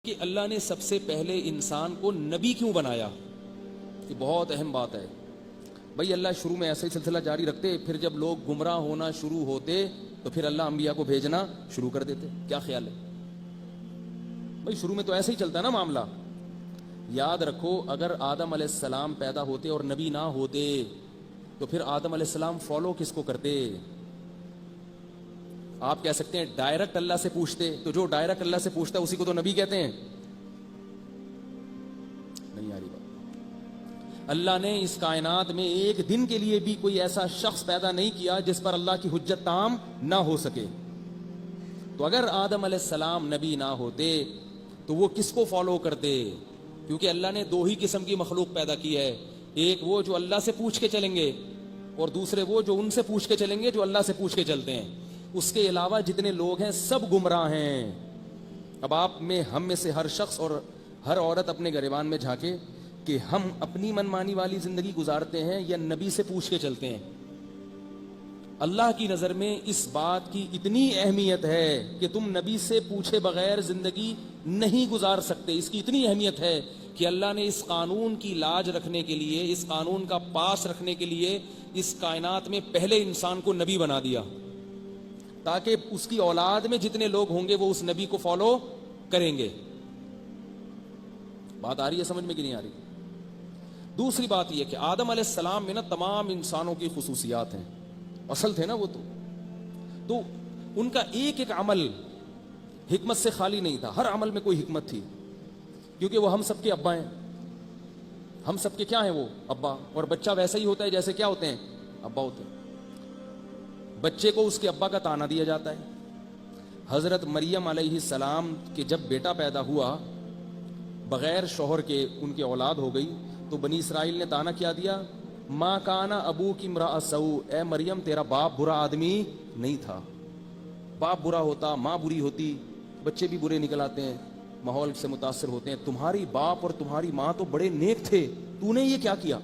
کہ اللہ نے سب سے پہلے انسان کو نبی کیوں بنایا؟ یہ بہت اہم بات ہے بھائی. اللہ شروع میں ایسا ہی سلسلہ جاری رکھتے، پھر جب لوگ گمراہ ہونا شروع ہوتے تو پھر اللہ انبیاء کو بھیجنا شروع کر دیتے. کیا خیال ہے بھائی؟ شروع میں تو ایسا ہی چلتا ہے نا معاملہ. یاد رکھو، اگر آدم علیہ السلام پیدا ہوتے اور نبی نہ ہوتے تو پھر آدم علیہ السلام فالو کس کو کرتے؟ آپ کہہ سکتے ہیں ڈائریکٹ اللہ سے پوچھتے، تو جو ڈائریکٹ اللہ سے پوچھتا ہے اسی کو تو نبی کہتے ہیں. نہیں آ رہی بات. اللہ نے اس کائنات میں ایک دن کے لیے بھی کوئی ایسا شخص پیدا نہیں کیا جس پر اللہ کی حجت تام نہ ہو سکے. تو اگر آدم علیہ السلام نبی نہ ہوتے تو وہ کس کو فالو کرتے؟ کیونکہ اللہ نے دو ہی قسم کی مخلوق پیدا کی ہے، ایک وہ جو اللہ سے پوچھ کے چلیں گے اور دوسرے وہ جو ان سے پوچھ کے چلیں گے جو اللہ سے پوچھ کے چلتے ہیں. اس کے علاوہ جتنے لوگ ہیں سب گمراہ ہیں. اب آپ میں ہم میں سے ہر شخص اور ہر عورت اپنے گریبان میں جھانکے کہ ہم اپنی منمانی والی زندگی گزارتے ہیں یا نبی سے پوچھ کے چلتے ہیں. اللہ کی نظر میں اس بات کی اتنی اہمیت ہے کہ تم نبی سے پوچھے بغیر زندگی نہیں گزار سکتے. اس کی اتنی اہمیت ہے کہ اللہ نے اس قانون کی لاج رکھنے کے لیے، اس قانون کا پاس رکھنے کے لیے اس کائنات میں پہلے انسان کو نبی بنا دیا، تاکہ اس کی اولاد میں جتنے لوگ ہوں گے وہ اس نبی کو فالو کریں گے. بات آ رہی ہے سمجھ میں کہ نہیں آ رہی؟ دوسری بات یہ کہ آدم علیہ السلام میں نا تمام انسانوں کی خصوصیات ہیں، اصل تھے نا وہ تو ان کا ایک ایک عمل حکمت سے خالی نہیں تھا. ہر عمل میں کوئی حکمت تھی، کیونکہ وہ ہم سب کے ابا ہیں. ہم سب کے کیا ہیں؟ وہ ابا. اور بچہ ویسا ہی ہوتا ہے جیسے کیا ہوتے ہیں؟ ابا ہوتے ہیں. بچے کو اس کے ابا کا تانا دیا جاتا ہے. حضرت مریم علیہ السلام کے جب بیٹا پیدا ہوا بغیر شوہر کے، ان کی اولاد ہو گئی، تو بنی اسرائیل نے تانا کیا دیا؟ ماں کانا ابو کی امرأ سو، اے مریم تیرا باپ برا آدمی نہیں تھا. باپ برا ہوتا، ماں بری ہوتی، بچے بھی برے نکل آتے ہیں، ماحول سے متاثر ہوتے ہیں. تمہاری باپ اور تمہاری ماں تو بڑے نیک تھے، تو نے یہ کیا کیا؟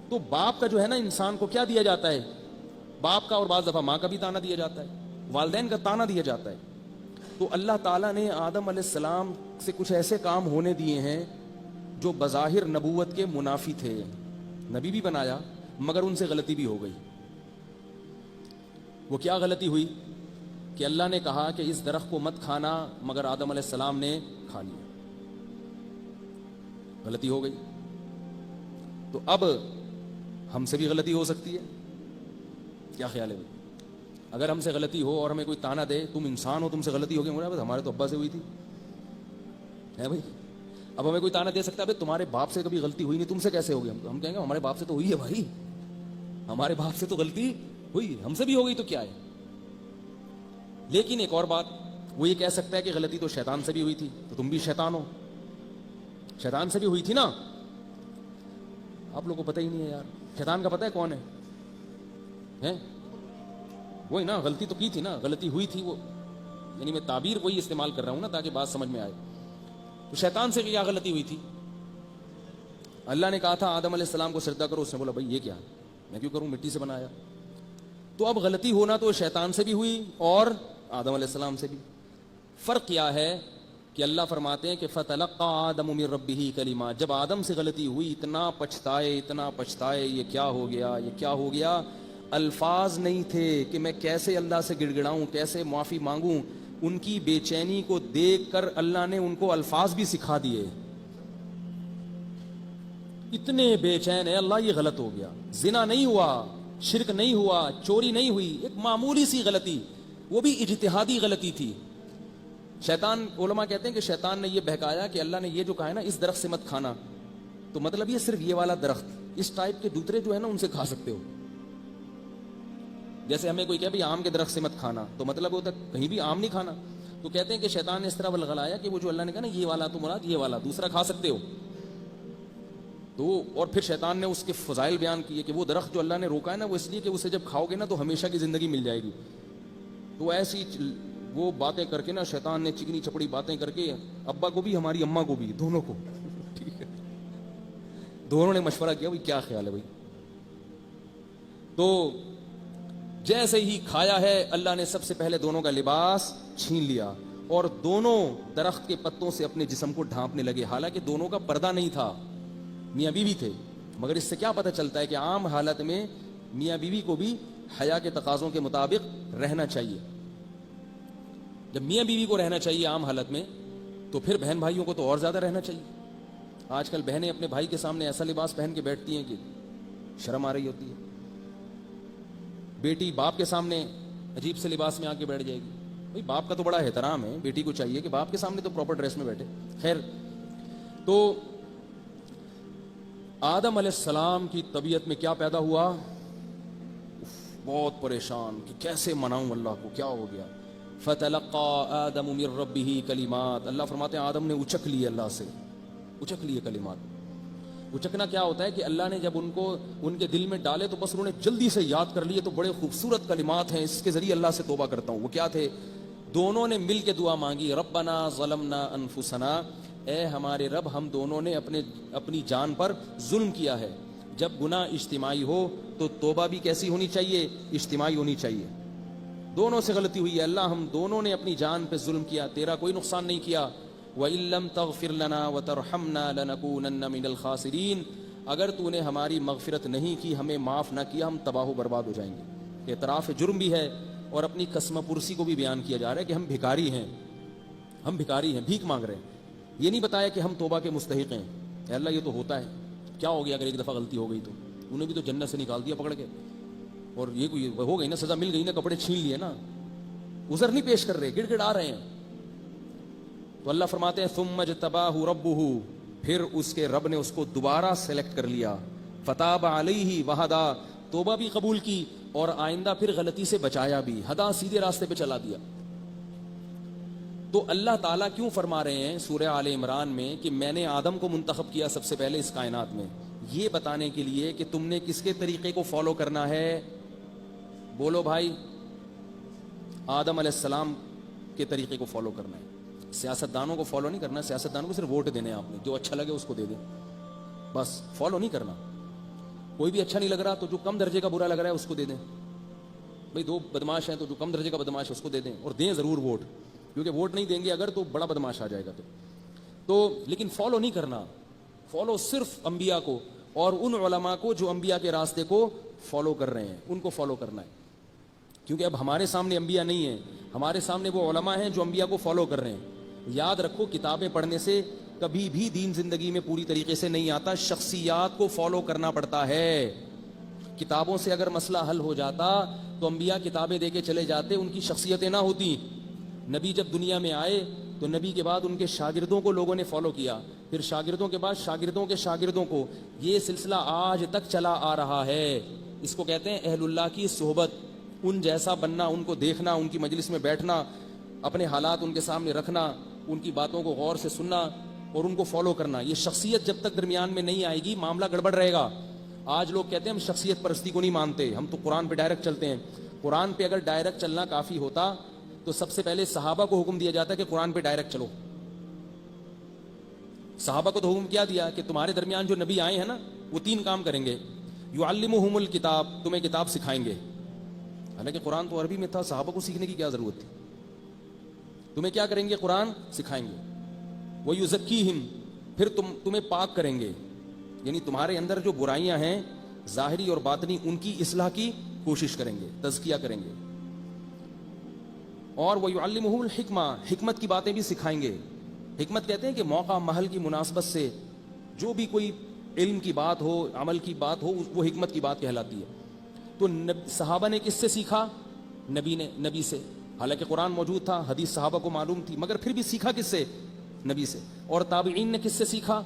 تو باپ کا جو ہے نا انسان کو کیا دیا جاتا ہے؟ باپ کا اور بعض دفعہ ماں کا بھی تانا دیا جاتا ہے، والدین کا تانا دیا جاتا ہے. تو اللہ تعالیٰ نے آدم علیہ السلام سے کچھ ایسے کام ہونے دیے ہیں جو بظاہر نبوت کے منافی تھے. نبی بھی بنایا مگر ان سے غلطی بھی ہو گئی. وہ کیا غلطی ہوئی؟ کہ اللہ نے کہا کہ اس درخت کو مت کھانا، مگر آدم علیہ السلام نے کھا لیا. غلطی ہو گئی. تو اب ہم سے بھی غلطی ہو سکتی ہے. کیا خیال ہے بھائی؟ اگر ہم سے غلطی ہو اور ہمیں کوئی تانا دے، تم انسان ہو، تم سے غلطی ہو گئی، ہمارے تو ابا سے ہوئی تھی ہے بھائی. اب ہمیں کوئی تانا دے سکتا ہے بھائی تمہارے باپ سے کبھی غلطی ہوئی نہیں، تم سے کیسے ہوگی؟ ہم کہیں گے ہمارے باپ سے تو ہوئی ہے بھائی، ہمارے باپ سے تو غلطی ہوئی، ہم سے بھی ہو گئی تو کیا ہے. لیکن ایک اور بات، وہ یہ کہہ سکتا ہے کہ غلطی تو شیطان سے بھی ہوئی تھی، تو تم بھی شیطان ہو. شیطان سے بھی ہوئی تھی نا. آپ لوگوں کو پتہ ہی نہیں ہے یار. شیطان کا پتہ ہے کون ہے؟ وہی نا، غلطی تو کی تھی نا، غلطی ہوئی تھی وہ، یعنی میں تعبیر وہی استعمال کر رہا ہوں نا تاکہ بات سمجھ میں آئے. تو شیطان سے کیا غلطی ہوئی تھی؟ اللہ نے کہا تھا آدم علیہ السلام کو سجدہ کرو، اس نے بولا بھائی یہ کیا، میں کیوں کروں، مٹی سے بنایا. تو اب غلطی ہونا تو شیطان سے بھی ہوئی اور آدم علیہ السلام سے بھی. فرق کیا ہے کہ اللہ فرماتے ہیں کہ فَتَلَقَّى آدَمُ مِن رَبِّهِ كَلِمَاتٍ. جب آدم سے غلطی ہوئی اتنا پچھتائے، یہ کیا ہو گیا، یہ کیا ہو گیا. الفاظ نہیں تھے کہ میں کیسے اللہ سے گڑ گڑاؤں، کیسے معافی مانگوں. ان کی بے چینی کو دیکھ کر اللہ نے ان کو الفاظ بھی سکھا دیے. اتنے بے چین ہے اللہ، یہ غلط ہو گیا. زنا نہیں ہوا، شرک نہیں ہوا، چوری نہیں ہوئی، ایک معمولی سی غلطی، وہ بھی اجتہادی غلطی تھی. شیطان، علماء کہتے ہیں کہ شیطان نے یہ بہکایا کہ اللہ نے یہ جو کہا ہے نا اس درخت سے مت کھانا، تو مطلب یہ صرف یہ والا درخت، اس ٹائپ کے دوسرے جو ہے نا ان سے کھا سکتے ہو. جیسے ہمیں کوئی کہے بھی آم کے درخت سے مت کھانا، تو مطلب ہوتا ہے کہیں بھی آم نہیں کھانا. تو کہتے ہیں کہ شیطان نے اس طرح بلغلایا کہ وہ جو اللہ نے کہا نا یہ والا، تو مراد یہ والا دوسرا کھا سکتے ہو. تو اور پھر شیطان نے اس کے فضائل بیان کیے کہ وہ درخت جو اللہ نے روکا ہے نا وہ اس لیے کہ اسے جب کھاؤ گے نا تو ہمیشہ کی زندگی مل جائے گی. تو ایسی وہ باتیں کر کے نا شیطان نے چکنی چپڑی باتیں کر کے ابا کو بھی ہماری اماں کو بھی، دونوں کو، ٹھیک ہے، دونوں نے مشورہ کیا بھائی کیا خیال ہے بھائی. تو جیسے ہی کھایا ہے اللہ نے سب سے پہلے دونوں کا لباس چھین لیا اور دونوں درخت کے پتوں سے اپنے جسم کو ڈھانپنے لگے، حالانکہ دونوں کا پردہ نہیں تھا، میاں بیوی تھے، مگر اس سے کیا پتہ چلتا ہے کہ عام حالت میں میاں بیوی کو بھی حیا کے تقاضوں کے مطابق رہنا چاہیے۔ جب میاں بیوی کو رہنا چاہیے عام حالت میں، تو پھر بہن بھائیوں کو تو اور زیادہ رہنا چاہیے۔ آج کل بہنیں اپنے بھائی کے سامنے ایسا لباس پہن کے بیٹھتی ہیں کہ شرم آ رہی ہوتی ہے، بیٹی باپ کے سامنے عجیب سے لباس میں آ کے بیٹھ جائے گی۔ بھائی باپ کا تو بڑا احترام ہے، بیٹی کو چاہیے کہ باپ کے سامنے تو پراپر ڈریس میں بیٹھے۔ خیر، تو آدم علیہ السلام کی طبیعت میں کیا پیدا ہوا؟ بہت پریشان کہ کیسے مناؤں اللہ کو، کیا ہو گیا؟ فتلقى آدم من ربه کلمات، اللہ فرماتے ہیں آدم نے اچک لیے اللہ سے، اچک لیے کلمات۔ اچکنا کیا ہوتا ہے کہ اللہ نے جب ان کو ان کے دل میں ڈالے تو بس انہوں نے جلدی سے یاد کر لیے۔ تو بڑے خوبصورت کلمات ہیں، اس کے ذریعے اللہ سے توبہ کرتا ہوں۔ وہ کیا تھے؟ دونوں نے مل کے دعا مانگی، ربنا ظلمنا انفسنا، اے ہمارے رب ہم دونوں نے اپنی جان پر ظلم کیا ہے۔ جب گناہ اجتماعی ہو تو توبہ بھی کیسی ہونی چاہیے؟ اجتماعی ہونی چاہیے۔ دونوں سے غلطی ہوئی ہے، اللہ ہم دونوں نے اپنی جان پہ ظلم کیا، تیرا کوئی نقصان نہیں کیا۔ وَإِن لَّمْ تَغْفِرْ لَنَا وَتَرْحَمْنَا لَنَكُونَنَّ مِنَ الْخَاسِرِينَ، اگر تو نے ہماری مغفرت نہیں کی، ہمیں معاف نہ کیا، ہم تباہ و برباد ہو جائیں گے۔ اعتراف جرم بھی ہے اور اپنی قسم پرسی کو بھی بیان کیا جا رہا ہے کہ ہم بھکاری ہیں، ہم بھکاری ہیں، بھیک مانگ رہے ہیں۔ یہ نہیں بتایا کہ ہم توبہ کے مستحق ہیں۔ اے اللہ یہ تو ہوتا ہے، کیا ہو گیا اگر ایک دفعہ غلطی ہو گئی تو؟ انہیں بھی تو جنت سے نکال دیا پکڑ کے، اور یہ کوئی ہو گئی نا، سزا مل گئی نا، کپڑے چھین لیے نا، عذر نہیں پیش کر رہے، گڑ گڑ آ رہے ہیں۔ تو اللہ فرماتے ہیں ثم اجتباہ ربہ، پھر اس کے رب نے اس کو دوبارہ سلیکٹ کر لیا، فتاب علیہ وہدا، توبہ بھی قبول کی اور آئندہ پھر غلطی سے بچایا بھی، ہدا سیدھے راستے پہ چلا دیا۔ تو اللہ تعالیٰ کیوں فرما رہے ہیں سورہ آل عمران میں کہ میں نے آدم کو منتخب کیا سب سے پہلے اس کائنات میں؟ یہ بتانے کے لیے کہ تم نے کس کے طریقے کو فالو کرنا ہے؟ بولو بھائی، آدم علیہ السلام کے طریقے کو فالو کرنا ہے۔ سیاستدانوں کو فالو نہیں کرنا، سیاستدانوں کو صرف ووٹ دینے ہیں، آپ نے جو اچھا لگے اس کو دے دیں، بس فالو نہیں کرنا۔ کوئی بھی اچھا نہیں لگ رہا تو جو کم درجے کا برا لگ رہا ہے اس کو دے دیں۔ بھائی دو بدماش ہیں تو جو کم درجے کا بدماش ہے اس کو دے دیں، اور دیں ضرور ووٹ، کیونکہ ووٹ نہیں دیں گے اگر تو بڑا بدماش آ جائے گا۔ تو لیکن فالو نہیں کرنا، فالو صرف انبیاء کو اور ان علماء کو جو انبیاء کے راستے کو فالو کر رہے ہیں، ان کو فالو کرنا ہے۔ کیونکہ اب ہمارے سامنے انبیاء نہیں ہیں، ہمارے سامنے وہ علماء ہیں جو انبیاء کو فالو کر رہے ہیں۔ یاد رکھو، کتابیں پڑھنے سے کبھی بھی دین زندگی میں پوری طریقے سے نہیں آتا، شخصیات کو فالو کرنا پڑتا ہے۔ کتابوں سے اگر مسئلہ حل ہو جاتا تو انبیاء کتابیں دے کے چلے جاتے، ان کی شخصیتیں نہ ہوتی۔ نبی جب دنیا میں آئے تو نبی کے بعد ان کے شاگردوں کو لوگوں نے فالو کیا، پھر شاگردوں کے بعد شاگردوں کے شاگردوں کو، یہ سلسلہ آج تک چلا آ رہا ہے۔ اس کو کہتے ہیں اہل اللہ کی صحبت، ان جیسا بننا، ان کو دیکھنا، ان کی مجلس میں بیٹھنا، اپنے حالات ان کے سامنے رکھنا، ان کی باتوں کو غور سے سننا اور ان کو فالو کرنا۔ یہ شخصیت جب تک درمیان میں نہیں آئے گی معاملہ گڑبڑ رہے گا۔ آج لوگ کہتے ہیں ہم شخصیت پرستی کو نہیں مانتے، ہم تو قرآن پہ ڈائریکٹ چلتے ہیں۔ قرآن پہ اگر ڈائریکٹ چلنا کافی ہوتا تو سب سے پہلے صحابہ کو حکم دیا جاتا کہ قرآن پہ ڈائریکٹ چلو۔ صحابہ کو تو حکم کیا دیا کہ تمہارے درمیان جو نبی آئے ہیں نا وہ 3 کام کریں گے، یعلمہم الکتاب، تمہیں کتاب سکھائیں گے۔ حالانکہ قرآن تو عربی میں تھا، صحابہ کو سیکھنے کی کیا ضرورت تھی؟ تمہیں کیا کریں گے؟ قرآن سکھائیں گے۔ وَيُزَكِّيهِمْ، پھر تمہیں پاک کریں گے، یعنی تمہارے اندر جو برائیاں ہیں ظاہری اور باطنی ان کی اصلاح کی کوشش کریں گے، تزکیہ کریں گے۔ اور وَيُعَلِّمُهُمُ الْحِكْمَةَ، حکمت کی باتیں بھی سکھائیں گے۔ حکمت کہتے ہیں کہ موقع محل کی مناسبت سے جو بھی کوئی علم کی بات ہو، عمل کی بات ہو، وہ حکمت کی بات کہلاتی ہے۔ تو صحابہ نے کس سے سیکھا؟ نبی سے۔ حالانکہ قرآن موجود تھا، حدیث صحابہ کو معلوم تھی، مگر پھر بھی سیکھا کس سے؟ نبی سے۔ اور تابعین نے کس سے سیکھا؟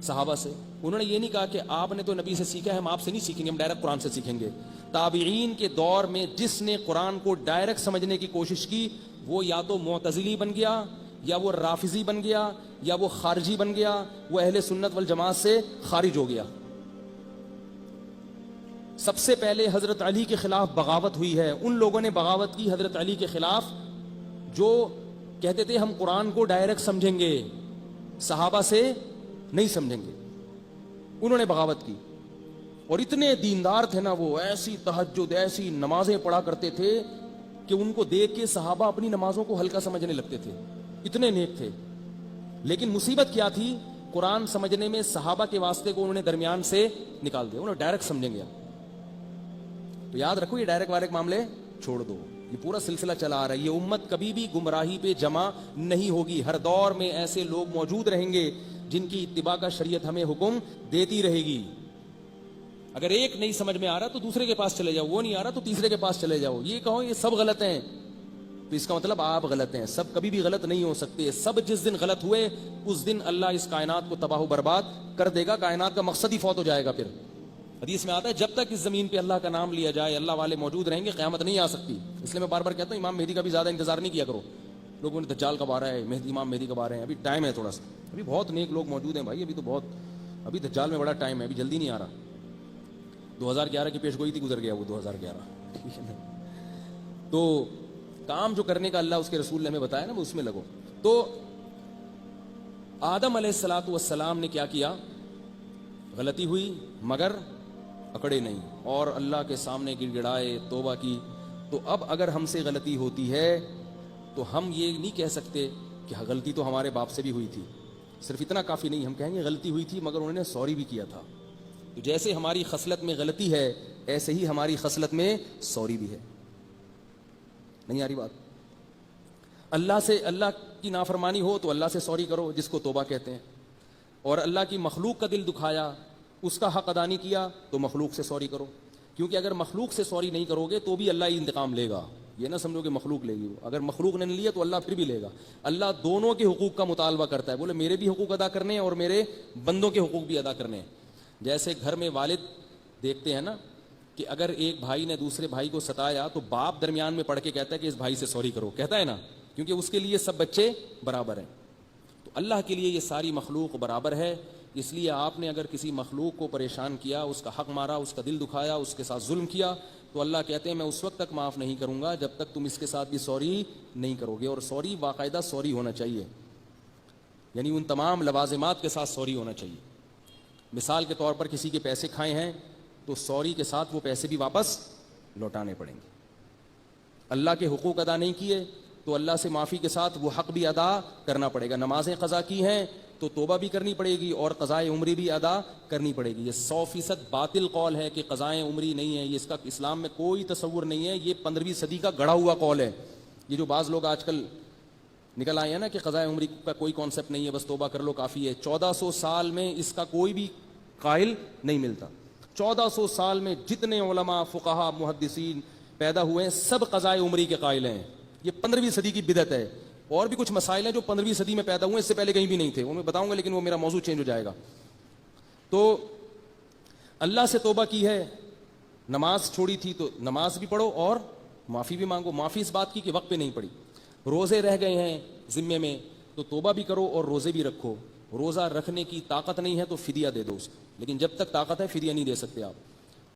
صحابہ سے۔ انہوں نے یہ نہیں کہا کہ آپ نے تو نبی سے سیکھا ہے، ہم آپ سے نہیں سیکھیں گے، ہم ڈائریکٹ قرآن سے سیکھیں گے۔ تابعین کے دور میں جس نے قرآن کو ڈائریکٹ سمجھنے کی کوشش کی وہ یا تو معتزلی بن گیا، یا وہ رافضی بن گیا، یا وہ خارجی بن گیا، وہ اہل سنت والجماعت سے خارج ہو گیا۔ سب سے پہلے حضرت علی کے خلاف بغاوت ہوئی ہے، ان لوگوں نے بغاوت کی حضرت علی کے خلاف جو کہتے تھے ہم قرآن کو ڈائریکٹ سمجھیں گے، صحابہ سے نہیں سمجھیں گے، انہوں نے بغاوت کی۔ اور اتنے دیندار تھے نا وہ، ایسی تہجد، ایسی نمازیں پڑھا کرتے تھے کہ ان کو دیکھ کے صحابہ اپنی نمازوں کو ہلکا سمجھنے لگتے تھے، اتنے نیک تھے. لیکن مصیبت کیا تھی؟ قرآن سمجھنے میں صحابہ کے واسطے کو انہوں نے درمیان سے نکال دیا، انہوں نے ڈائریکٹ سمجھیں گے. تو یاد رکھو یہ ڈائریکٹ وائریکٹ معاملے چھوڑ دو، یہ پورا سلسلہ چلا آ رہا ہے. یہ امت کبھی بھی گمراہی پہ جمع نہیں ہوگی. ہر دور میں ایسے لوگ موجود رہیں گے جن کی اتباع کا شریعت ہمیں حکم دیتی رہے گی. اگر ایک نہیں سمجھ میں آ رہا تو دوسرے کے پاس چلے جاؤ، وہ نہیں آ رہا تو تیسرے کے پاس چلے جاؤ. یہ کہو یہ سب غلط ہیں تو اس کا مطلب آپ غلط ہیں. سب کبھی بھی غلط نہیں ہو سکتے. سب جس دن غلط ہوئے اس دن اللہ اس کائنات کو تباہ و برباد کر دے گا. کائنات کا مقصد ہی فوت ہو جائے گا. پھر حدیث میں آتا ہے جب تک اس زمین پہ اللہ کا نام لیا جائے، اللہ والے موجود رہیں گے، قیامت نہیں آ سکتی. اس لیے میں بار بار کہتا ہوں امام مہدی کا بھی زیادہ انتظار نہیں کیا کرو. لوگوں نے دجال کب آ رہا ہے، مہدی امام مہدی کب آ رہے ہیں، ابھی ٹائم ہے تھوڑا سا. ابھی بہت نیک لوگ موجود ہیں بھائی، ابھی تو بہت، ابھی دجال میں بڑا ٹائم ہے، ابھی جلدی نہیں آ رہا. 2011 کی پیش گوئی تھی، گزر گیا وہ 2011. ٹھیک ہے نا. تو کام جو کرنے کا اللہ اس کے رسول نے ہمیں بتایا نا، وہ اس میں لگو. تو آدم علیہ الصلوۃ والسلام نے کیا کیا؟ غلطی ہوئی مگر اکڑے نہیں اور اللہ کے سامنے گڑ گڑائے، توبہ کی. تو اب اگر ہم سے غلطی ہوتی ہے تو ہم یہ نہیں کہہ سکتے کہ غلطی تو ہمارے باپ سے بھی ہوئی تھی. صرف اتنا کافی نہیں، ہم کہیں گے غلطی ہوئی تھی مگر انہوں نے سوری بھی کیا تھا. تو جیسے ہماری خصلت میں غلطی ہے ایسے ہی ہماری خصلت میں سوری بھی ہے. نہیں آ رہی بات؟ اللہ سے، اللہ کی نافرمانی ہو تو اللہ سے سوری کرو، جس کو توبہ کہتے ہیں. اور اللہ کی مخلوق کا دل دکھایا، اس کا حق ادا نہیں کیا تو مخلوق سے سوری کرو. کیونکہ اگر مخلوق سے سوری نہیں کرو گے تو بھی اللہ ہی انتقام لے گا. یہ نہ سمجھو کہ مخلوق لے گی، اگر مخلوق نے نہیں لیا تو اللہ پھر بھی لے گا. اللہ دونوں کے حقوق کا مطالبہ کرتا ہے. بولے میرے بھی حقوق ادا کرنے ہیں اور میرے بندوں کے حقوق بھی ادا کرنے ہیں. جیسے گھر میں والد دیکھتے ہیں نا کہ اگر ایک بھائی نے دوسرے بھائی کو ستایا تو باپ درمیان میں پڑھ کے کہتا ہے کہ اس بھائی سے سوری کرو، کہتا ہے نا، کیونکہ اس کے لیے سب بچے برابر ہیں. تو اللہ کے لیے یہ ساری مخلوق برابر ہے. اس لیے آپ نے اگر کسی مخلوق کو پریشان کیا، اس کا حق مارا، اس کا دل دکھایا، اس کے ساتھ ظلم کیا، تو اللہ کہتے ہیں میں اس وقت تک معاف نہیں کروں گا جب تک تم اس کے ساتھ بھی سوری نہیں کرو گے. اور سوری باقاعدہ سوری ہونا چاہیے، یعنی ان تمام لوازمات کے ساتھ سوری ہونا چاہیے. مثال کے طور پر کسی کے پیسے کھائے ہیں تو سوری کے ساتھ وہ پیسے بھی واپس لوٹانے پڑیں گے. اللہ کے حقوق ادا نہیں کیے تو اللہ سے معافی کے ساتھ وہ حق بھی ادا کرنا پڑے گا. نمازیں قضا کی ہیں تو توبہ بھی کرنی پڑے گی اور قضائے عمری بھی ادا کرنی پڑے گی. یہ 100% باطل قول ہے کہ قضائے عمری نہیں ہے. یہ اس کا اسلام میں کوئی تصور نہیں ہے. یہ 15ویں صدی کا گڑھا ہوا قول ہے. یہ جو بعض لوگ آج کل نکل آئے ہیں نا کہ قضائے عمری کا کوئی کانسیپٹ نہیں ہے، بس توبہ کر لو کافی ہے. 1400 سال میں اس کا کوئی بھی قائل نہیں ملتا. 1400 سال میں جتنے علماء، فقہا، محدثین پیدا ہوئے ہیں سب قضائے عمری کے قائل ہیں. یہ 15ویں صدی کی بدعت ہے. اور بھی کچھ مسائل ہیں جو 15ویں صدی میں پیدا ہوئے، اس سے پہلے کہیں بھی نہیں تھے، وہ میں بتاؤں گا، لیکن وہ میرا موضوع چینج ہو جائے گا. تو اللہ سے توبہ کی ہے، نماز چھوڑی تھی تو نماز بھی پڑھو اور معافی بھی مانگو. معافی اس بات کی کہ وقت پہ نہیں پڑھی. روزے رہ گئے ہیں ذمے میں تو توبہ بھی کرو اور روزے بھی رکھو. روزہ رکھنے کی طاقت نہیں ہے تو فدیہ دے دو اس کو، لیکن جب تک طاقت ہے فدیہ نہیں دے سکتے آپ.